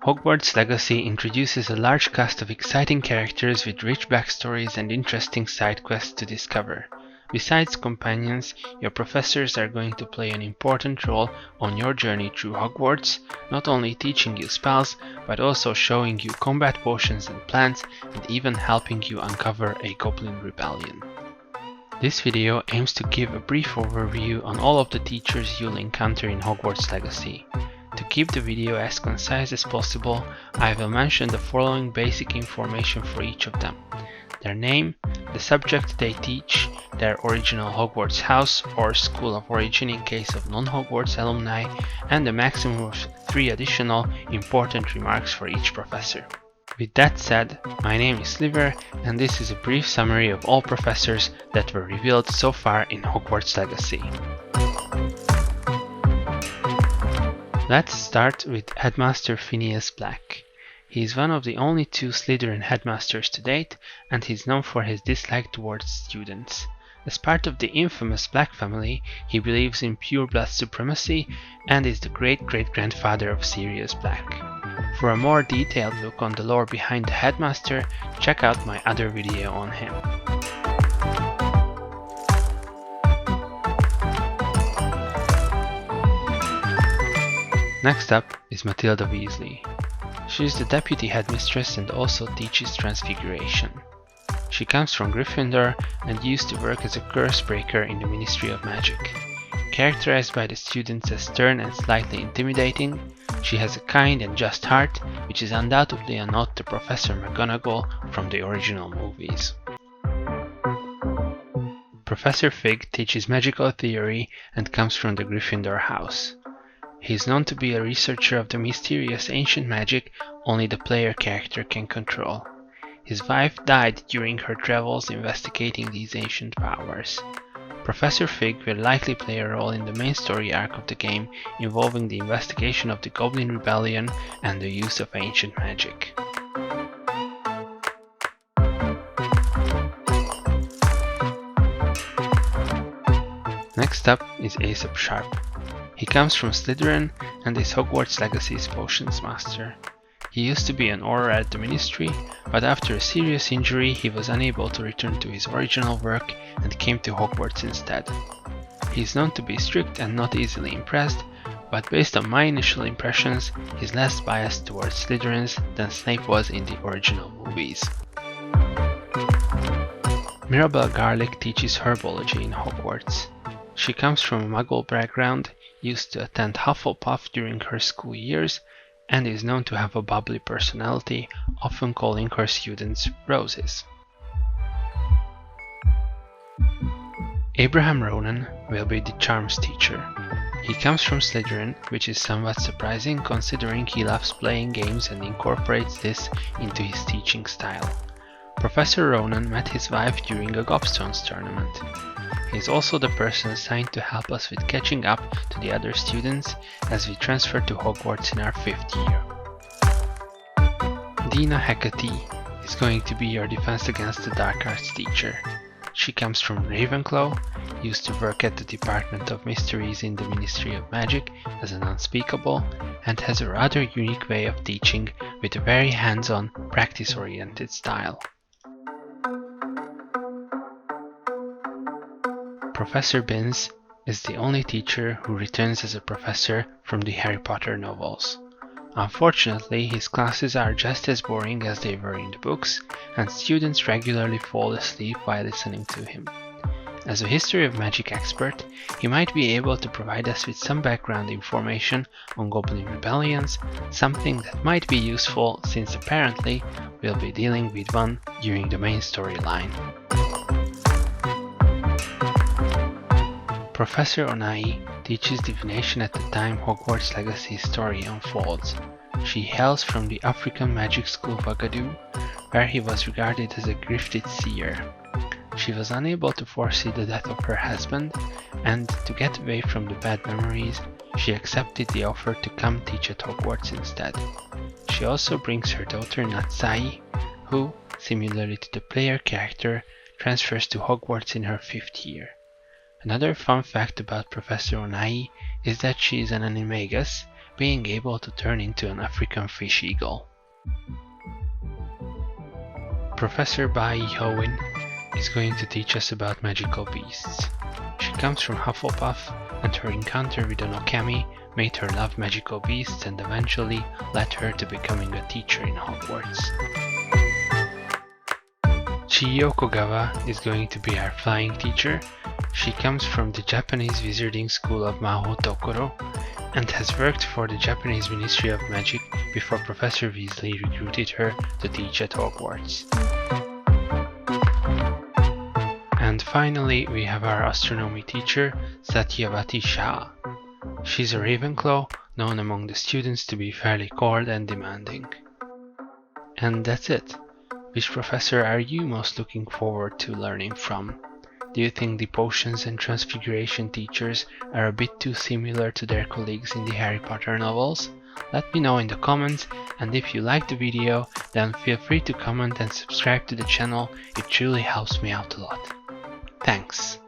Hogwarts Legacy introduces a large cast of exciting characters with rich backstories and interesting side quests to discover. Besides companions, your professors are going to play an important role on your journey through Hogwarts, not only teaching you spells, but also showing you combat potions and plans, and even helping you uncover a goblin rebellion. This video aims to give a brief overview on all of the teachers you'll encounter in Hogwarts Legacy. To keep the video as concise as possible, I will mention the following basic information for each of them: their name, the subject they teach, their original Hogwarts house or school of origin in case of non-Hogwarts alumni, and a maximum of 3 additional important remarks for each professor. With that said, my name is Sliver, and this is a brief summary of all professors that were revealed so far in Hogwarts Legacy. Let's start with Headmaster Phineas Black. He is one of the only 2 Slytherin headmasters to date, and he is known for his dislike towards students. As part of the infamous Black family, he believes in pure blood supremacy and is the great-great-grandfather of Sirius Black. For a more detailed look on the lore behind the headmaster, check out my other video on him. Next up is Matilda Weasley. She is the deputy headmistress and also teaches Transfiguration. She comes from Gryffindor and used to work as a curse breaker in the Ministry of Magic. Characterized by the students as stern and slightly intimidating, she has a kind and just heart, which is undoubtedly a nod to Professor McGonagall from the original movies. Professor Fig teaches magical theory and comes from the Gryffindor house. He is known to be a researcher of the mysterious ancient magic only the player character can control. His wife died during her travels investigating these ancient powers. Professor Fig will likely play a role in the main story arc of the game, involving the investigation of the Goblin Rebellion and the use of ancient magic. Next up is Aesop Sharp. He comes from Slytherin and is Hogwarts Legacy's potions master. He used to be an Auror at the Ministry, but after a serious injury he was unable to return to his original work and came to Hogwarts instead. He is known to be strict and not easily impressed, but based on my initial impressions, he is less biased towards Slytherins than Snape was in the original movies. Mirabelle Garlick teaches herbology in Hogwarts. She comes from a Muggle background, used to attend Hufflepuff during her school years, and is known to have a bubbly personality, often calling her students roses. Abraham Ronan will be the charms teacher. He comes from Slytherin, which is somewhat surprising considering he loves playing games and incorporates this into his teaching style. Professor Ronan met his wife during a Gobstones tournament. He is also the person assigned to help us with catching up to the other students as we transfer to Hogwarts in our 5th year. Dina Hecate is going to be your defense against the dark arts teacher. She comes from Ravenclaw, used to work at the Department of Mysteries in the Ministry of Magic as an unspeakable, and has a rather unique way of teaching with a very hands-on, practice-oriented style. Professor Binns is the only teacher who returns as a professor from the Harry Potter novels. Unfortunately, his classes are just as boring as they were in the books, and students regularly fall asleep while listening to him. As a history of magic expert, he might be able to provide us with some background information on Goblin rebellions, something that might be useful since apparently we'll be dealing with one during the main storyline. Professor Onai teaches divination at the time Hogwarts Legacy story unfolds. She hails from the African magic school Wagadu, where he was regarded as a gifted seer. She was unable to foresee the death of her husband, and to get away from the bad memories, she accepted the offer to come teach at Hogwarts instead. She also brings her daughter Natsai, who, similarly to the player character, transfers to Hogwarts in her 5th year. Another fun fact about Professor Onai is that she is an animagus, being able to turn into an African fish eagle. Professor Bai Howen is going to teach us about magical beasts. She comes from Hufflepuff, and her encounter with an Okami made her love magical beasts and eventually led her to becoming a teacher in Hogwarts. Chiyo Kogawa is going to be our flying teacher. She comes from the Japanese wizarding school of Maho Tokoro and has worked for the Japanese Ministry of Magic before Professor Weasley recruited her to teach at Hogwarts. And finally, we have our astronomy teacher, Satyavati Shah. She's a Ravenclaw, known among the students to be fairly cold and demanding. And that's it. Which professor are you most looking forward to learning from? Do you think the potions and transfiguration teachers are a bit too similar to their colleagues in the Harry Potter novels? Let me know in the comments, and if you liked the video, then feel free to comment and subscribe to the channel. It truly helps me out a lot. Thanks.